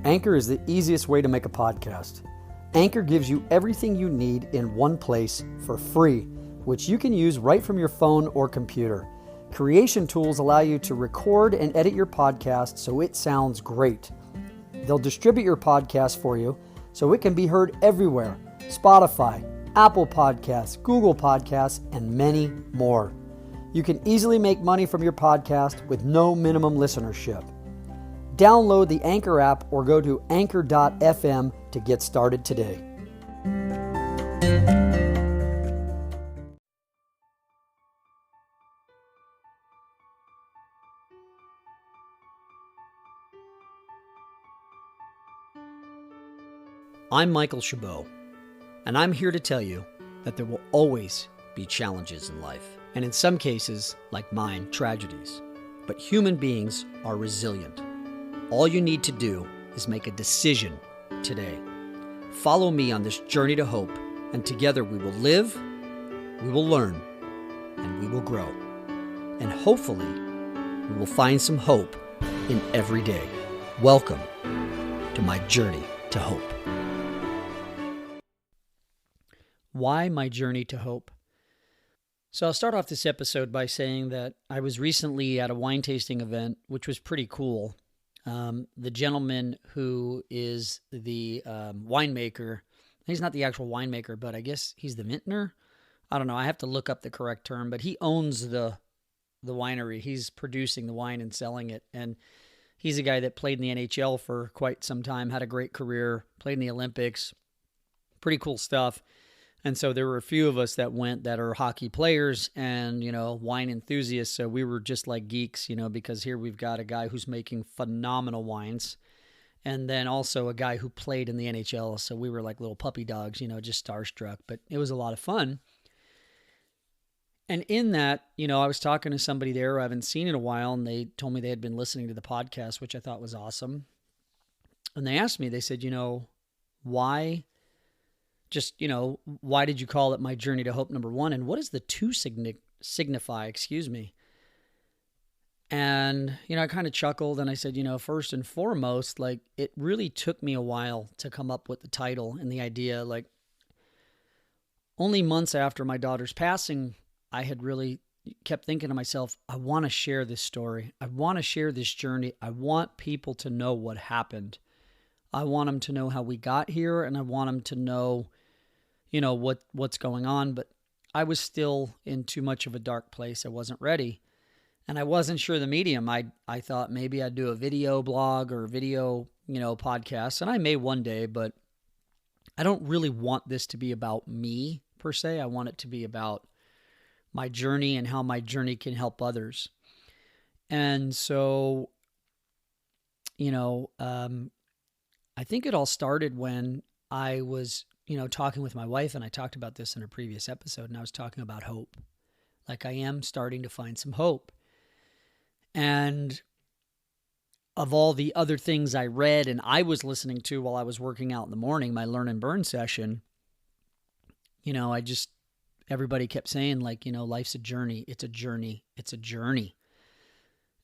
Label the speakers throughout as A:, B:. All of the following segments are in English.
A: Anchor is the easiest way to make a podcast. Anchor gives you everything you need in one place for free, which you can use right from your phone or computer. Creation tools allow you to record and edit your podcast so it sounds great. They'll distribute your podcast for you so it can be heard everywhere: Spotify, Apple Podcasts, Google Podcasts, and many more. You can easily make money from your podcast with no minimum listenership. Download the Anchor app or go to anchor.fm to get started today. I'm Michael Chabot, and I'm here to tell you that there will always be challenges in life, and in some cases, like mine, tragedies. But human beings are resilient. All you need to do is make a decision today. Follow me on this journey to hope, and together we will live, we will learn, and we will grow. And hopefully, we will find some hope in every day. Welcome to my journey to hope. Why my journey to hope? So I'll start off this episode by saying that I was recently at a wine tasting event, which was pretty cool. The gentleman who is the winemaker, he's not the actual winemaker, but I guess he's the vintner. I don't know. I have to look up the correct term, but he owns the winery. He's producing the wine and selling it. And he's a guy that played in the NHL for quite some time, had a great career, played in the Olympics. Pretty cool stuff. And so there were a few of us that went that are hockey players and, wine enthusiasts. So we were just like geeks, because here we've got a guy who's making phenomenal wines and then also a guy who played in the NHL. So we were like little puppy dogs, just starstruck, but it was a lot of fun. And in that, I was talking to somebody there who I haven't seen in a while, and they told me they had been listening to the podcast, which I thought was awesome. And they asked me, they said, why did you call it My Journey to Hope number 1? And what does the 2 signify? And, I kind of chuckled and I said, first and foremost, it really took me a while to come up with the title and the idea. Only months after my daughter's passing, I had really kept thinking to myself, I want to share this story. I want to share this journey. I want people to know what happened. I want them to know how we got here, and I want them to know what's going on, but I was still in too much of a dark place. I wasn't ready, and I wasn't sure the medium. I thought maybe I'd do a video blog or a video, podcast, and I may one day, but I don't really want this to be about me per se. I want it to be about my journey and how my journey can help others. And so, I think it all started when I was talking with my wife, and I talked about this in a previous episode, and I was talking about hope. I am starting to find some hope. And of all the other things I read and I was listening to while I was working out in the morning, my learn and burn session, everybody kept saying life's a journey. It's a journey. It's a journey.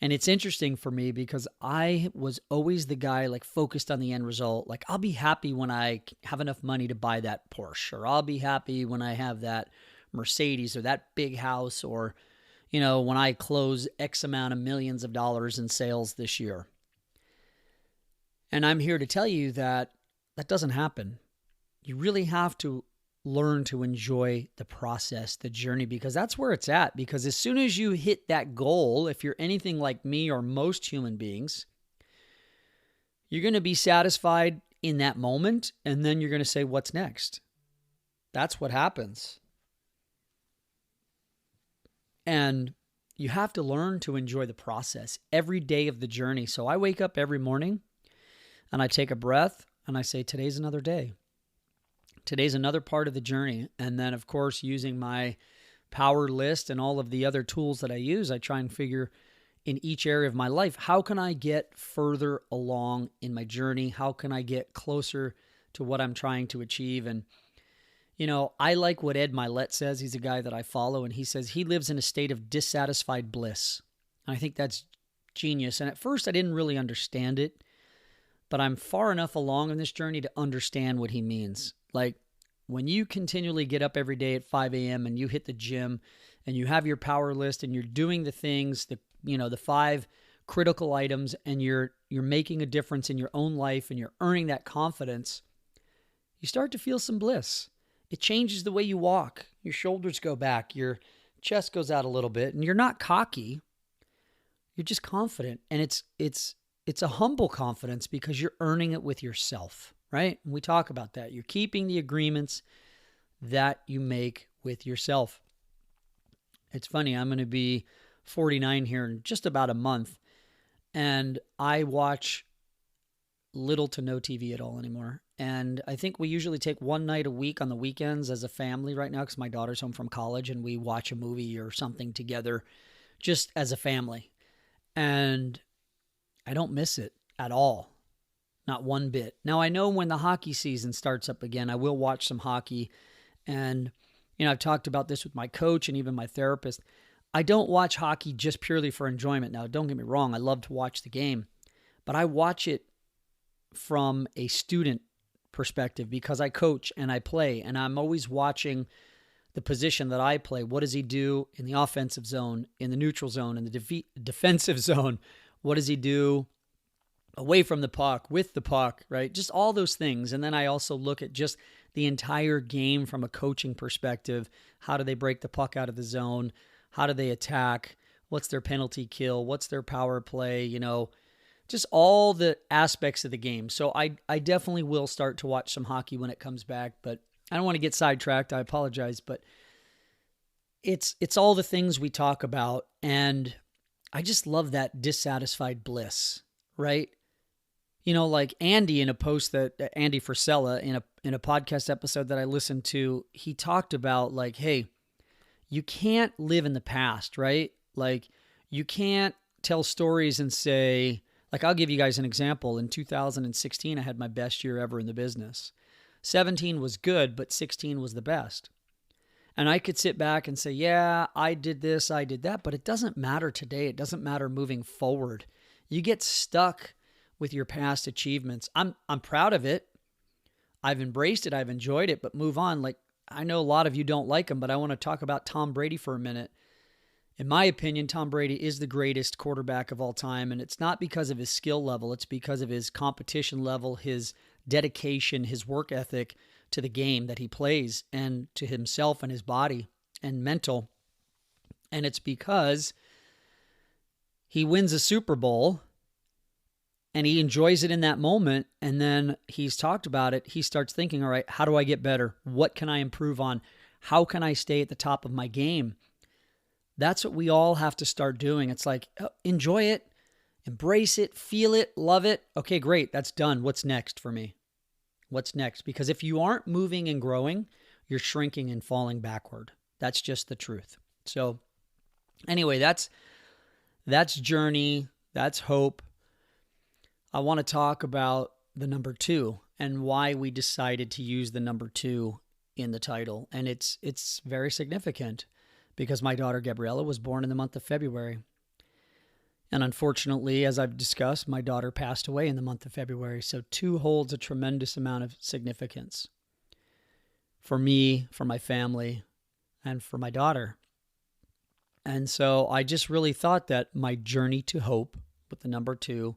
A: And it's interesting for me because I was always the guy focused on the end result. I'll be happy when I have enough money to buy that Porsche, or I'll be happy when I have that Mercedes or that big house, or, when I close X amount of millions of dollars in sales this year. And I'm here to tell you that that doesn't happen. You really have to learn to enjoy the process, the journey, because that's where it's at. Because as soon as you hit that goal, if you're anything like me or most human beings, you're going to be satisfied in that moment, and then you're going to say, what's next? That's what happens. And you have to learn to enjoy the process every day of the journey. So I wake up every morning and I take a breath and I say, today's another day. Today's another part of the journey. And then, of course, using my power list and all of the other tools that I use, I try and figure in each area of my life, how can I get further along in my journey? How can I get closer to what I'm trying to achieve? And, I like what Ed Mylett says. He's a guy that I follow, and he says he lives in a state of dissatisfied bliss. And I think that's genius. And at first I didn't really understand it, but I'm far enough along in this journey to understand what he means. Like, when you continually get up every day at 5 a.m. and you hit the gym and you have your power list and you're doing the things, the 5 critical items, and you're making a difference in your own life and you're earning that confidence, you start to feel some bliss. It changes the way you walk. Your shoulders go back, your chest goes out a little bit, and you're not cocky. You're just confident. And it's a humble confidence because you're earning it with yourself, right? And we talk about that. You're keeping the agreements that you make with yourself. It's funny, I'm going to be 49 here in just about a month, and I watch little to no TV at all anymore. And I think we usually take one night a week on the weekends as a family right now because my daughter's home from college, and we watch a movie or something together just as a family. And I don't miss it at all. Not one bit. Now, I know when the hockey season starts up again, I will watch some hockey. And, I've talked about this with my coach and even my therapist. I don't watch hockey just purely for enjoyment. Now, don't get me wrong. I love to watch the game. But I watch it from a student perspective because I coach and I play. And I'm always watching the position that I play. What does he do in the offensive zone, in the neutral zone, in the defensive zone? What does he do away from the puck, with the puck, right? Just all those things. And then I also look at just the entire game from a coaching perspective. How do they break the puck out of the zone? How do they attack? What's their penalty kill? What's their power play? Just all the aspects of the game. So I definitely will start to watch some hockey when it comes back, but I don't want to get sidetracked. I apologize, but it's all the things we talk about. And I just love that dissatisfied bliss, right? Like Andy in a post that Andy Frisella in a podcast episode that I listened to, he talked about like, hey, you can't live in the past, right? Like you can't tell stories and say, like, I'll give you guys an example. In 2016, I had my best year ever in the business. 17 was good, but 16 was the best. And I could sit back and say, yeah, I did this, I did that, but it doesn't matter today. It doesn't matter moving forward. You get stuck with your past achievements. I'm proud of it. I've embraced it. I've enjoyed it, but move on. Like, I know a lot of you don't like him, but I want to talk about Tom Brady for a minute. In my opinion, Tom Brady is the greatest quarterback of all time, and it's not because of his skill level. It's because of his competition level, his dedication, his work ethic to the game that he plays and to himself and his body and mental. And it's because he wins a Super Bowl and he enjoys it in that moment. And then he's talked about it. He starts thinking, all right, how do I get better? What can I improve on? How can I stay at the top of my game? That's what we all have to start doing. It's like, enjoy it, embrace it, feel it, love it. Okay, great. That's done. What's next for me? What's next? Because if you aren't moving and growing, you're shrinking and falling backward. That's just the truth. So anyway, that's journey. That's hope. I want to talk about the number 2 and why we decided to use the number 2 in the title. And it's very significant because my daughter Gabriella was born in the month of February. And unfortunately, as I've discussed, my daughter passed away in the month of February. So 2 holds a tremendous amount of significance for me, for my family, and for my daughter. And so I just really thought that my journey to hope with the number 2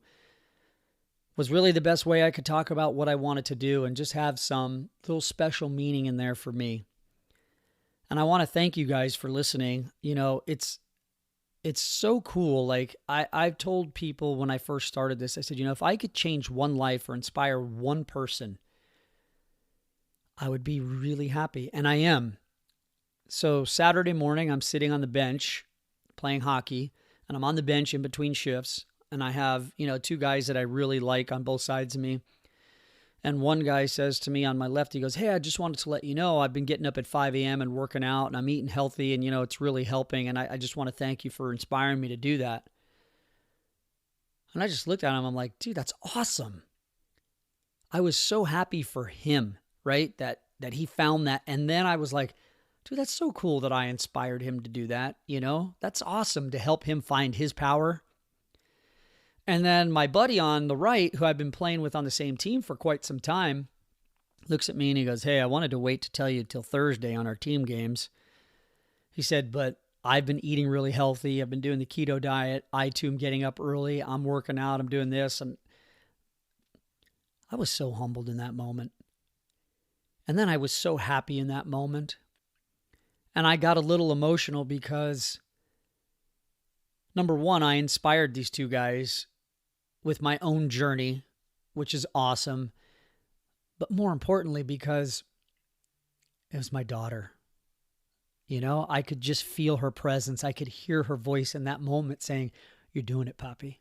A: was really the best way I could talk about what I wanted to do and just have some little special meaning in there for me. And I want to thank you guys for listening. It's so cool. Like I've told people when I first started this, I said, if I could change one life or inspire one person, I would be really happy. And I am. So Saturday morning, I'm sitting on the bench playing hockey, and I'm on the bench in between shifts. And I have, 2 guys that I really like on both sides of me. And one guy says to me on my left, he goes, hey, I just wanted to let you know I've been getting up at 5 a.m. and working out and I'm eating healthy and, it's really helping. And I just want to thank you for inspiring me to do that. And I just looked at him. I'm like, dude, that's awesome. I was so happy for him, right? That he found that. And then I was like, dude, that's so cool that I inspired him to do that. That's awesome to help him find his power. And then my buddy on the right, who I've been playing with on the same team for quite some time, looks at me and he goes, "Hey, I wanted to wait to tell you till Thursday on our team games." He said, "But I've been eating really healthy. I've been doing the keto diet. I too am getting up early. I'm working out. I'm doing this." And I was so humbled in that moment. And then I was so happy in that moment. And I got a little emotional because, number one, I inspired these two guys with my own journey, which is awesome. But more importantly, because it was my daughter. You know, I could just feel her presence. I could hear her voice in that moment saying, "You're doing it, Poppy.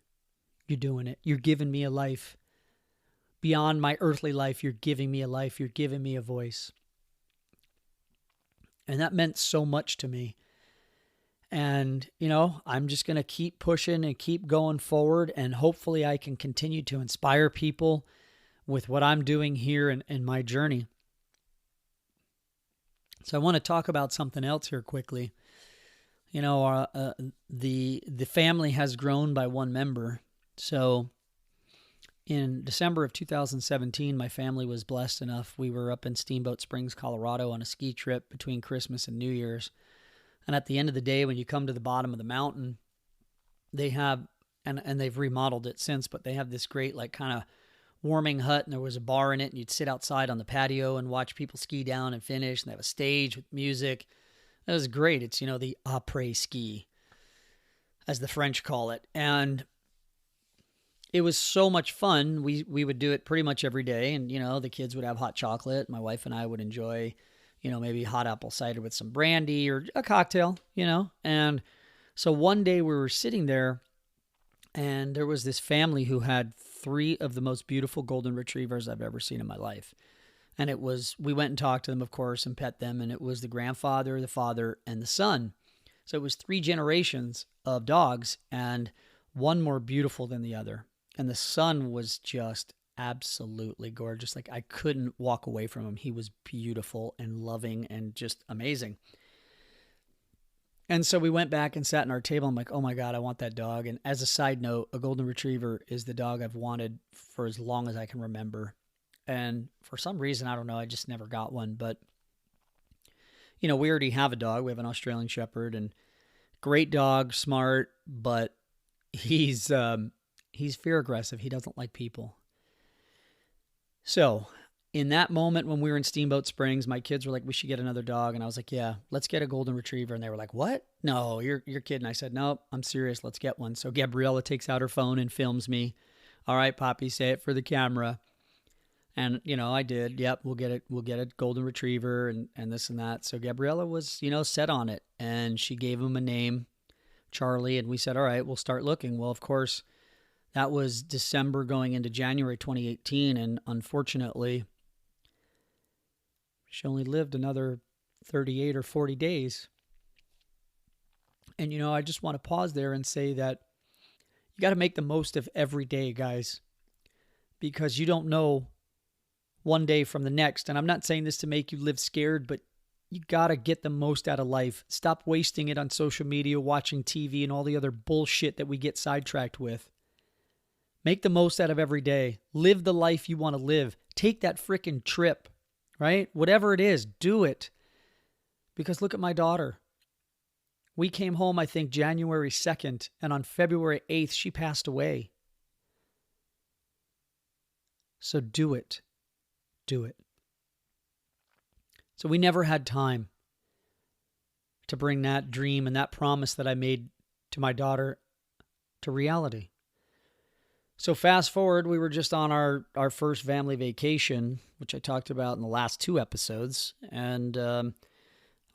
A: You're doing it. You're giving me a life. Beyond my earthly life, you're giving me a life. You're giving me a voice." And that meant so much to me. And, you know, I'm just going to keep pushing and keep going forward. And hopefully I can continue to inspire people with what I'm doing here in my journey. So I want to talk about something else here quickly. You know, the family has grown by one member. So in December of 2017, my family was blessed enough. We were up in Steamboat Springs, Colorado on a ski trip between Christmas and New Year's. And at the end of the day, when you come to the bottom of the mountain, they have, and they've remodeled it since, but they have this great like kind of warming hut, and there was a bar in it, and you'd sit outside on the patio and watch people ski down and finish, and they have a stage with music. That was great. It's, you know, the après-ski, as the French call it. And it was so much fun. We would do it pretty much every day, and, you know, the kids would have hot chocolate. My wife and I would enjoy, you know, maybe hot apple cider with some brandy or a cocktail, you know. And so one day we were sitting there, and there was this family who had 3 of the most beautiful golden retrievers I've ever seen in my life. And it was, we went and talked to them, of course, and pet them. And it was the grandfather, the father, and the son. So it was 3 generations of dogs, and one more beautiful than the other. And the son was just absolutely gorgeous. Like, I couldn't walk away from him. He was beautiful and loving and just amazing. And so we went back and sat in our table. I'm like, oh my God, I want that dog. And as a side note, a golden retriever is the dog I've wanted for as long as I can remember. And for some reason, I don't know, I just never got one. But, you know, we already have a dog. We have an Australian Shepherd, and great dog, smart, but he's fear aggressive. He doesn't like people. So in that moment when we were in Steamboat Springs, my kids were like, "We should get another dog." And I was like, "Yeah, let's get a golden retriever." And they were like, "What? No, you're kidding." I said, "Nope, I'm serious. Let's get one." So Gabriella takes out her phone and films me. "All right, Poppy, say it for the camera." And, you know, I did. "Yep, we'll get it. We'll get a golden retriever and this and that." So Gabriella was, you know, set on it, and she gave him a name, Charlie. And we said, "All right, we'll start looking." Well, of course, that was December going into January 2018. And unfortunately, she only lived another 38 or 40 days. And, you know, I just want to pause there and say that you got to make the most of every day, guys, because you don't know one day from the next. And I'm not saying this to make you live scared, but you got to get the most out of life. Stop wasting it on social media, watching TV, and all the other bullshit that we get sidetracked with. Make the most out of every day. Live the life you want to live. Take that freaking trip. Right? Whatever it is, do it. Because look at my daughter. We came home, I think, January 2nd, and on February 8th, she passed away. So do it. Do it. So we never had time to bring that dream and that promise that I made to my daughter to reality. So fast forward, we were just on our first family vacation, which I talked about in the last 2 episodes. And on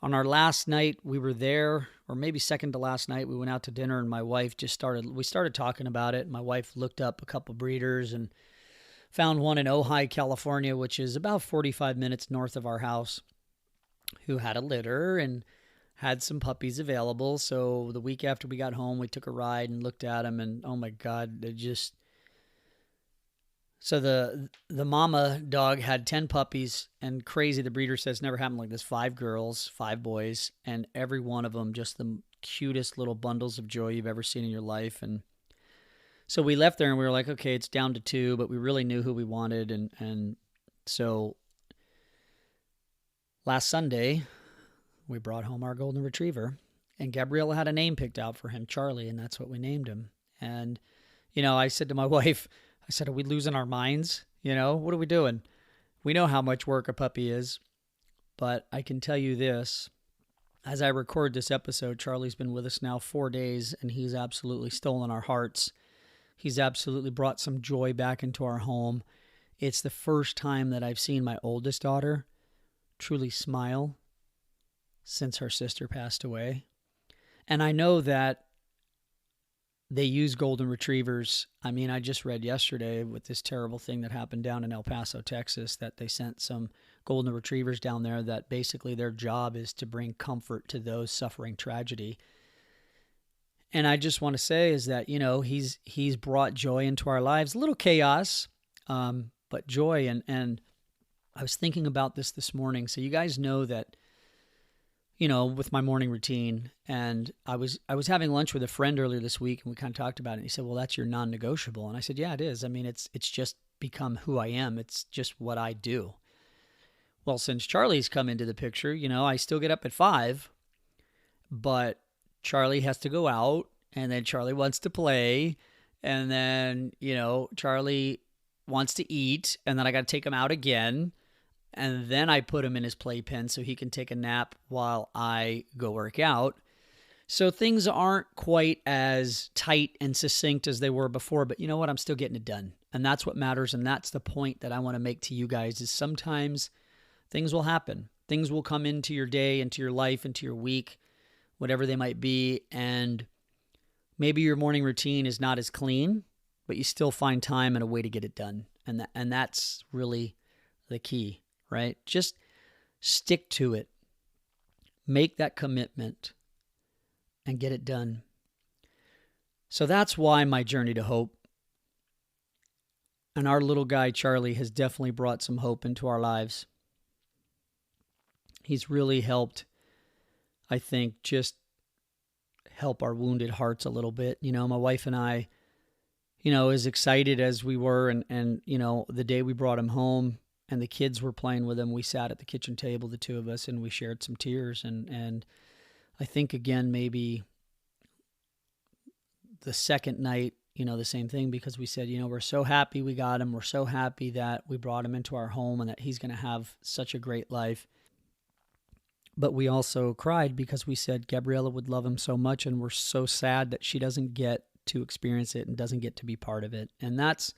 A: our last night, we were there, or maybe second to last night, we went out to dinner, and my wife we started talking about it. My wife looked up a couple breeders and found one in Ojai, California, which is about 45 minutes north of our house, who had a litter and had some puppies available. So the week after we got home, we took a ride and looked at them, and oh my God, they just... So the mama dog had 10 puppies, and crazy, the breeder says never happened like this, 5 girls, 5 boys, and every one of them just the cutest little bundles of joy you've ever seen in your life. And So we left there and we were like, okay, it's down to 2, but we really knew who we wanted. And so last Sunday, we brought home our golden retriever, and Gabriella had a name picked out for him, Charlie, and that's what we named him. And, I said to my wife, I said, are we losing our minds? What are we doing? We know how much work a puppy is, but I can tell you this. As I record this episode, Charlie's been with us now 4 days, and he's absolutely stolen our hearts. He's absolutely brought some joy back into our home. It's the first time that I've seen my oldest daughter truly smile since her sister passed away. And I know that they use golden retrievers. I mean, I just read yesterday with this terrible thing that happened down in El Paso, Texas, that they sent some golden retrievers down there that basically their job is to bring comfort to those suffering tragedy. And I just want to say is that, he's brought joy into our lives, a little chaos, but joy. And I was thinking about this morning. So you guys know that, with my morning routine, and I was having lunch with a friend earlier this week, and we kind of talked about it. And he said, well, that's your non-negotiable. And I said, yeah, it is. I mean, it's just become who I am. It's just what I do. Well, since Charlie's come into the picture, I still get up at 5, but Charlie has to go out, and then Charlie wants to play, and then, Charlie wants to eat, and then I got to take him out again, and then I put him in his playpen so he can take a nap while I go work out. So things aren't quite as tight and succinct as they were before, but you know what? I'm still getting it done, and that's what matters, and that's the point that I want to make to you guys is sometimes things will happen. Things will come into your day, into your life, into your week, whatever they might be, and maybe your morning routine is not as clean, but you still find time and a way to get it done. And that's really the key, right? Just stick to it. Make that commitment and get it done. So that's why my journey to hope. And our little guy, Charlie, has definitely brought some hope into our lives. He's really helped, I think, just help our wounded hearts a little bit. My wife and I, as excited as we were, and the day we brought him home and the kids were playing with him, we sat at the kitchen table, the two of us, and we shared some tears. And I think, again, maybe the second night, the same thing, because we said, we're so happy we got him. We're so happy that we brought him into our home and that he's going to have such a great life. But we also cried because we said Gabriella would love him so much, and we're so sad that she doesn't get to experience it and doesn't get to be part of it. And that's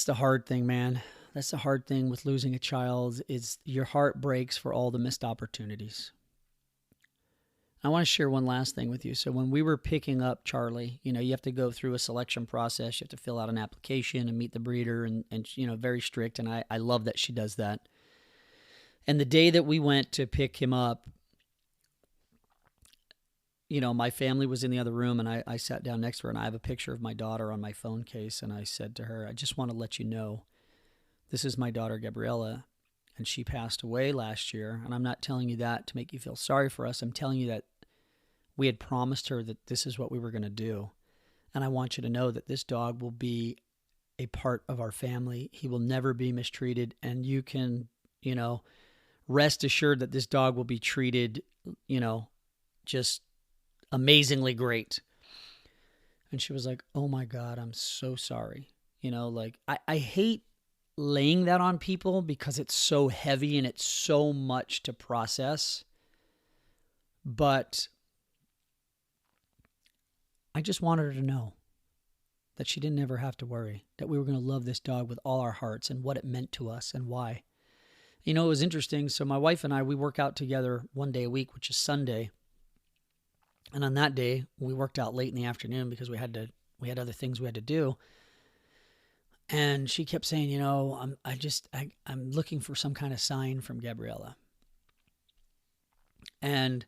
A: the hard thing, man. That's the hard thing with losing a child is your heart breaks for all the missed opportunities. I want to share one last thing with you. So when we were picking up Charlie, you have to go through a selection process. You have to fill out an application and meet the breeder, and very strict. And I love that she does that. And the day that we went to pick him up, my family was in the other room, and I sat down next to her, and I have a picture of my daughter on my phone case. And I said to her, I just want to let you know, this is my daughter, Gabriella, and she passed away last year. And I'm not telling you that to make you feel sorry for us. I'm telling you that we had promised her that this is what we were going to do. And I want you to know that this dog will be a part of our family. He will never be mistreated. And you can, rest assured that this dog will be treated, just amazingly great. And she was like, oh my God, I'm so sorry. I hate laying that on people because it's so heavy and it's so much to process. But I just wanted her to know that she didn't ever have to worry, that we were going to love this dog with all our hearts and what it meant to us and why. It was interesting. So my wife and I, we work out together one day a week, which is Sunday. And on that day, we worked out late in the afternoon because we had other things we had to do. And she kept saying, I'm looking for some kind of sign from Gabriella. And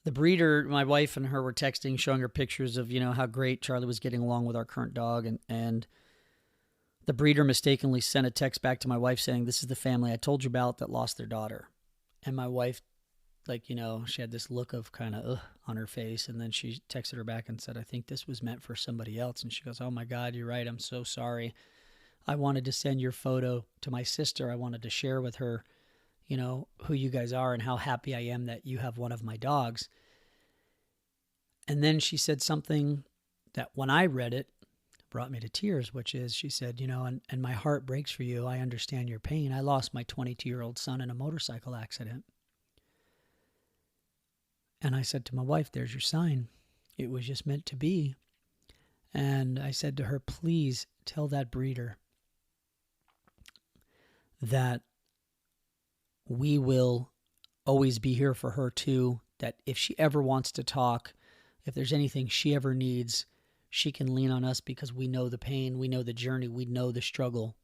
A: the breeder, my wife and her were texting, showing her pictures of, how great Charlie was getting along with our current dog. And the breeder mistakenly sent a text back to my wife saying, this is the family I told you about that lost their daughter. And my wife like, she had this look of kind of on her face. And then she texted her back and said, I think this was meant for somebody else. And she goes, oh my God, you're right. I'm so sorry. I wanted to send your photo to my sister. I wanted to share with her, who you guys are and how happy I am that you have one of my dogs. And then she said something that when I read it, brought me to tears, which is, she said, and my heart breaks for you. I understand your pain. I lost my 22-year-old son in a motorcycle accident. And I said to my wife, there's your sign. It was just meant to be. And I said to her, please tell that breeder that we will always be here for her too, that if she ever wants to talk, if there's anything she ever needs, she can lean on us because we know the pain, we know the journey, we know the struggle.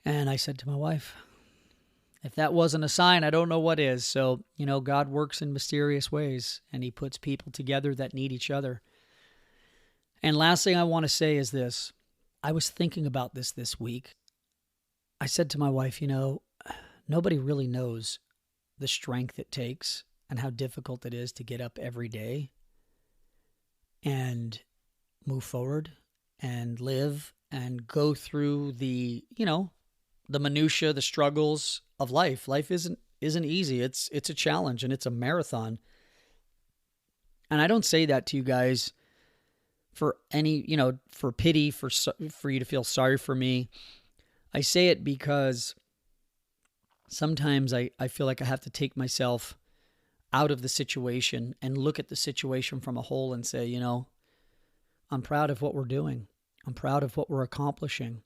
A: And I said to my wife, if that wasn't a sign, I don't know what is. So, God works in mysterious ways, and he puts people together that need each other. And last thing I want to say is this. I was thinking about this week. I said to my wife, nobody really knows the strength it takes and how difficult it is to get up every day and move forward and live and go through the minutia, the struggles of life. Life isn't easy. It's a challenge and it's a marathon. And I don't say that to you guys for any, for pity, for you to feel sorry for me. I say it because sometimes I feel like I have to take myself out of the situation and look at the situation from a whole and say, I'm proud of what we're doing. I'm proud of what we're accomplishing.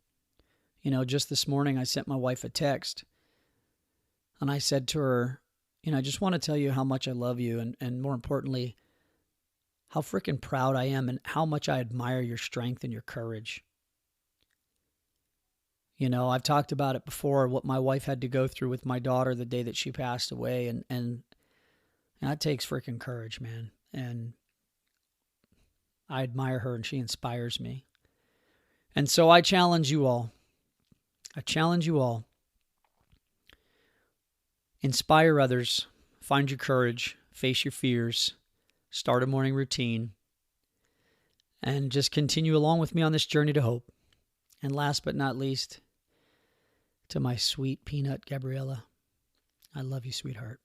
A: Just this morning I sent my wife a text and I said to her, I just want to tell you how much I love you and more importantly, how freaking proud I am and how much I admire your strength and your courage. I've talked about it before, what my wife had to go through with my daughter the day that she passed away. And that takes freaking courage, man. And I admire her and she inspires me. And so I challenge you all. Inspire others. Find your courage. Face your fears. Start a morning routine. And just continue along with me on this journey to hope. And last but not least, to my sweet peanut, Gabriella, I love you, sweetheart.